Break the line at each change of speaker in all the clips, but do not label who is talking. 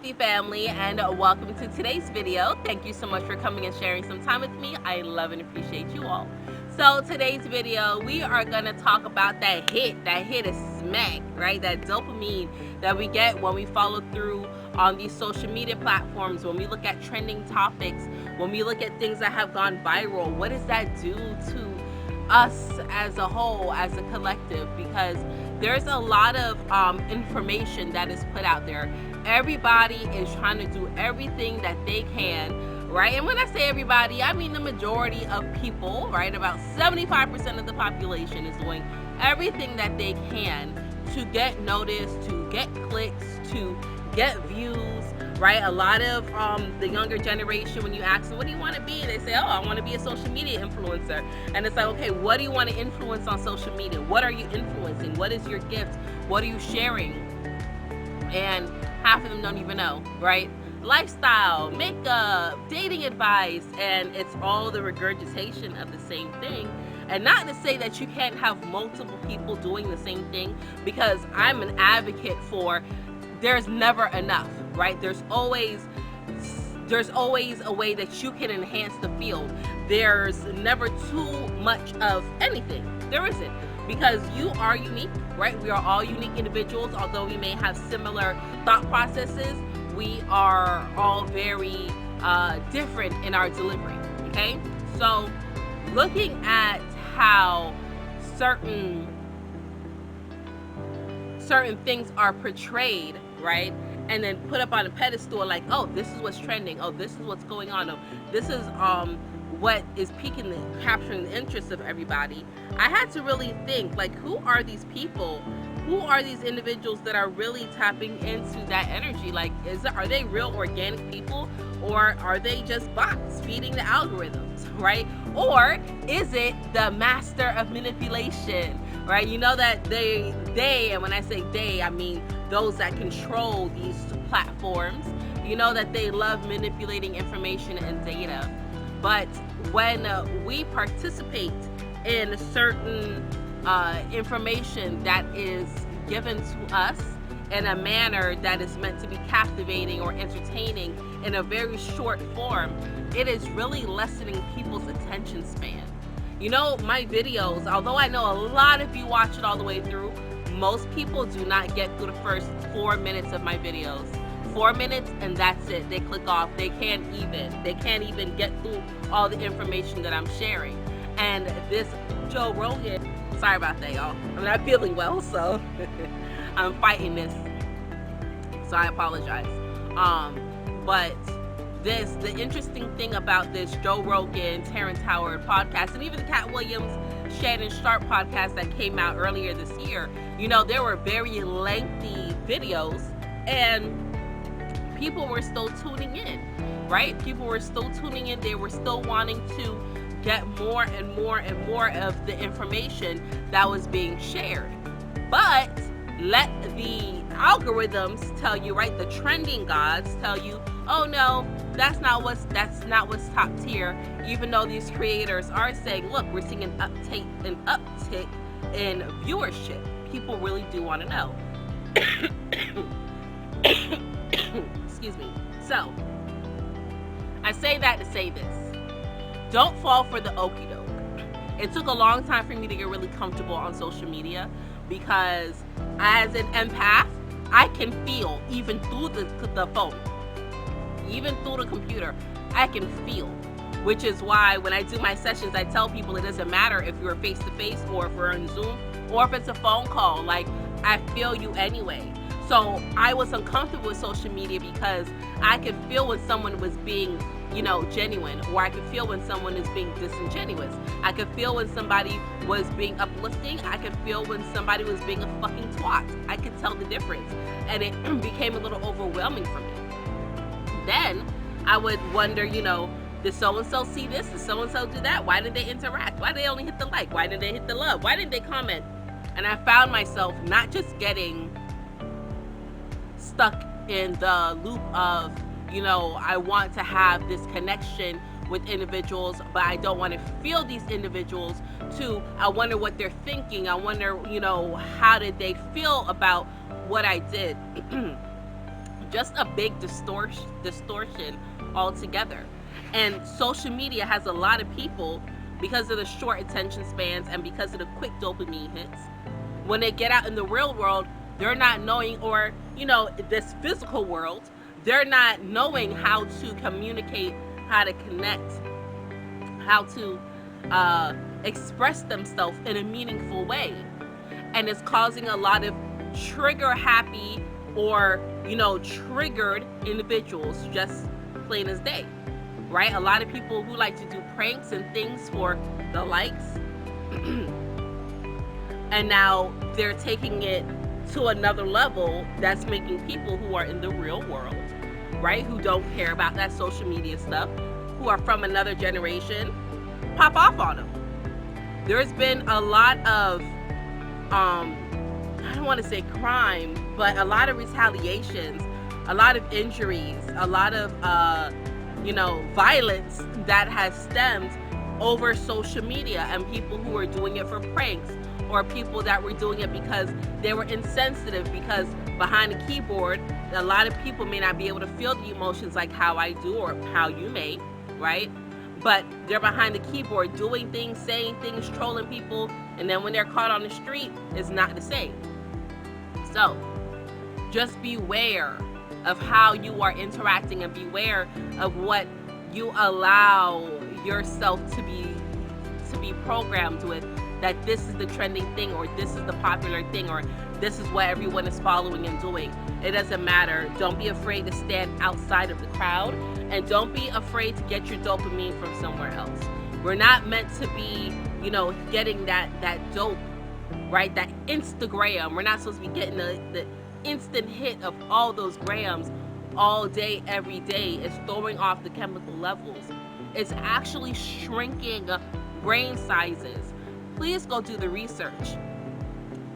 healthy family, and welcome to today's video. Thank you so much for coming and sharing some time with me. I love and appreciate you all. So today's video, we are going to talk about that hit is smack, right? That dopamine that we get when we follow through on these social media platforms, when we look at trending topics, when we look at things that have gone viral. What does that do to us as a whole, as a collective? Because there's a lot of information that is put out there. Everybody is trying to do everything that they can, right? And when I say everybody, I mean the majority of people, right? About 75% of the population is doing everything that they can to get noticed, to get clicks, to get views, right? A lot of the younger generation, when you ask them, what do you want to be? They say, oh, I want to be a social media influencer. And it's like, okay, what do you want to influence on social media? What are you influencing? What is your gift? What are you sharing? And half of them don't even know, right? Lifestyle, makeup, dating advice, and it's all the regurgitation of the same thing. And not to say that you can't have multiple people doing the same thing, because I'm an advocate for there's never enough, right? There's always a way that you can enhance the field. There's never too much of anything. There isn't, because you are unique, right? We are all unique individuals. Although we may have similar thought processes, we are all very different in our delivery, okay? So looking at how certain things are portrayed, right? And then put up on a pedestal, like, oh, this is what's trending. Oh, this is what's going on. Oh, this is what is capturing the interest of everybody. I had to really think, like, who are these people? Who are these individuals that are really tapping into that energy? Like, are they real organic people, or are they just bots feeding the algorithms, right? Or is it the master of manipulation, right? You know that they, and when I say they, I mean those that control these platforms. You know that they love manipulating information and data. But when we participate in certain information that is given to us in a manner that is meant to be captivating or entertaining in a very short form, it is really lessening people's attention span. You know, my videos, although I know a lot of you watch it all the way through, most people do not get through the first 4 minutes of my videos. 4 minutes and that's it. They click off. They can't even get through all the information that I'm sharing. And this Joe Rogan, sorry about that, y'all. I'm not feeling well, so I'm fighting this. So I apologize. But the interesting thing about this Joe Rogan, Terrence Howard podcast, and even the Cat Williams, Shannon Sharp podcast that came out earlier this year, you know, there were very lengthy videos, and people were still tuning in, right? People were still tuning in. They were still wanting to get more and more and more of the information that was being shared. But let the algorithms tell you, right? The trending gods tell you, oh no, that's not what's top tier. Even though these creators are saying, look, we're seeing an uptick in viewership. People really do want to know. Excuse me. So I say that to say this: don't fall for the okie doke. It took a long time for me to get really comfortable on social media, because as an empath, I can feel even through the phone, even through the computer. I can feel, which is why when I do my sessions, I tell people it doesn't matter if you're face to face or if we're on Zoom or if it's a phone call. Like, I feel you anyway. So I was uncomfortable with social media because I could feel when someone was being, you know, genuine, or I could feel when someone is being disingenuous. I could feel when somebody was being uplifting. I could feel when somebody was being a fucking twat. I could tell the difference, and it became a little overwhelming for me. Then I would wonder, you know, did so-and-so see this? Did so-and-so do that? Why did they interact? Why did they only hit the like? Why did they hit the love? Why didn't they comment? And I found myself not just getting stuck in the loop of, you know, I want to have this connection with individuals, but I don't want to feel these individuals, to I wonder what they're thinking. I wonder, you know, how did they feel about what I did? just a big distortion altogether. And social media has a lot of people, because of the short attention spans and because of the quick dopamine hits, when they get out in the real world, they're not knowing, or, this physical world, they're not knowing how to communicate, how to connect, how to express themselves in a meaningful way. And it's causing a lot of trigger happy or, triggered individuals, just plain as day, right? A lot of people who like to do pranks and things for the likes, and now they're taking it to another level that's making people who are in the real world, right, who don't care about that social media stuff, who are from another generation, pop off on them. There's been a lot of I don't want to say crime, but a lot of retaliations, a lot of injuries, a lot of violence that has stemmed over social media, and people who are doing it for pranks, or people that were doing it because they were insensitive, because behind a keyboard, a lot of people may not be able to feel the emotions like how I do, or how you may, right? But they're behind the keyboard doing things, saying things, trolling people, and then when they're caught on the street, it's not the same. So just beware of how you are interacting, and beware of what you allow yourself to be programmed with, that this is the trending thing, or this is the popular thing, or this is what everyone is following and doing. It doesn't matter. Don't be afraid to stand outside of the crowd, and don't be afraid to get your dopamine from somewhere else. We're not meant to be, getting that dope, right? That Instagram. We're not supposed to be getting the instant hit of all those grams all day, every day. It's throwing off the chemical levels. It's actually shrinking brain sizes. Please go do the research.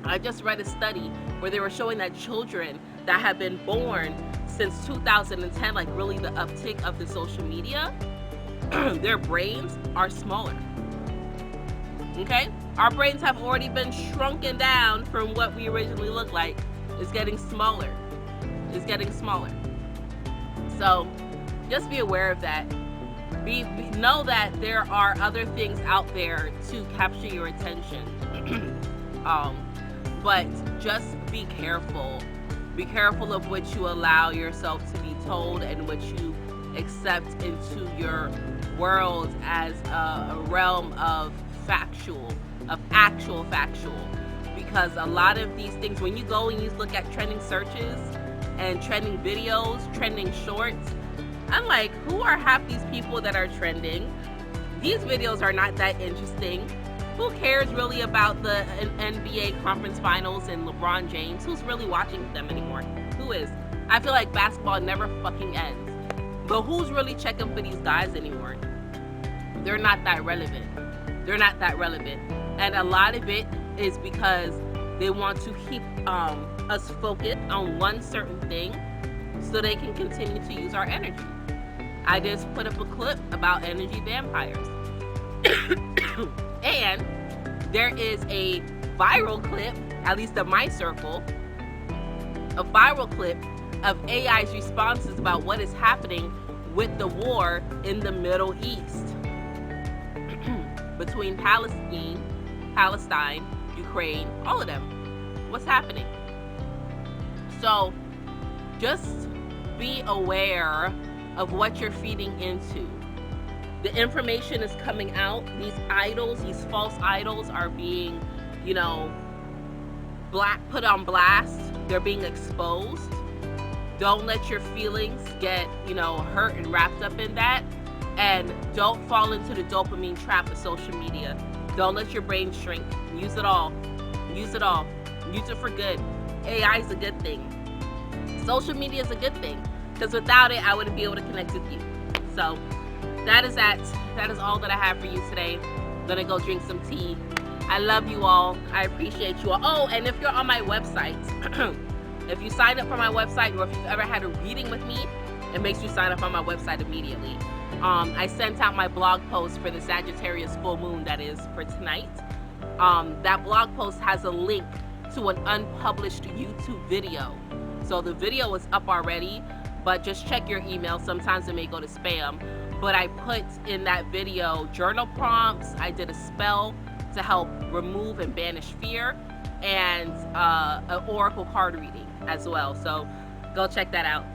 I just read a study where they were showing that children that have been born since 2010, like really the uptick of the social media, their brains are smaller. Okay? Our brains have already been shrunken down from what we originally looked like. It's getting smaller. It's getting smaller. So just be aware of that. Know that there are other things out there to capture your attention. But just be careful. Be careful of what you allow yourself to be told, and what you accept into your world as a realm of actual factual. Because a lot of these things, when you go and you look at trending searches and trending videos, trending shorts, I'm like, who are half these people that are trending? These videos are not that interesting. Who cares really about the NBA conference finals and LeBron James? Who's really watching them anymore? Who is? I feel like basketball never fucking ends. But who's really checking for these guys anymore? They're not that relevant. They're not that relevant. And a lot of it is because they want to keep us focused on one certain thing so they can continue to use our energy. I just put up a clip about energy vampires. And there is a viral clip, at least in my circle, a viral clip of AI's responses about what is happening with the war in the Middle East between Palestine, Ukraine, all of them. What's happening? So just be aware of what you're feeding into. The information is coming out. These idols, these false idols are being, put on blast. They're being exposed. Don't let your feelings get, hurt and wrapped up in that. And don't fall into the dopamine trap of social media. Don't let your brain shrink. Use it all. Use it all. Use it for good. AI is a good thing. Social media is a good thing. Because without it, I wouldn't be able to connect with you. So that is that. That is all that I have for you today. I'm gonna go drink some tea. I love you all. I appreciate you all. Oh, and if you're on my website, if you sign up for my website, or if you've ever had a reading with me, it makes you sign up on my website immediately. I sent out my blog post for the Sagittarius full moon that is for tonight. That blog post has a link to an unpublished YouTube video So the video is up already, but just check your email. Sometimes it may go to spam. But I put in that video journal prompts. I did a spell to help remove and banish fear, and an oracle card reading as well. So go check that out.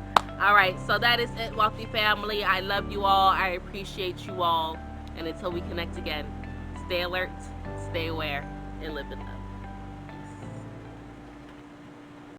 All right, so that is it, wealthy family. I love you all. I appreciate you all. And until we connect again, stay alert, stay aware, and live in love.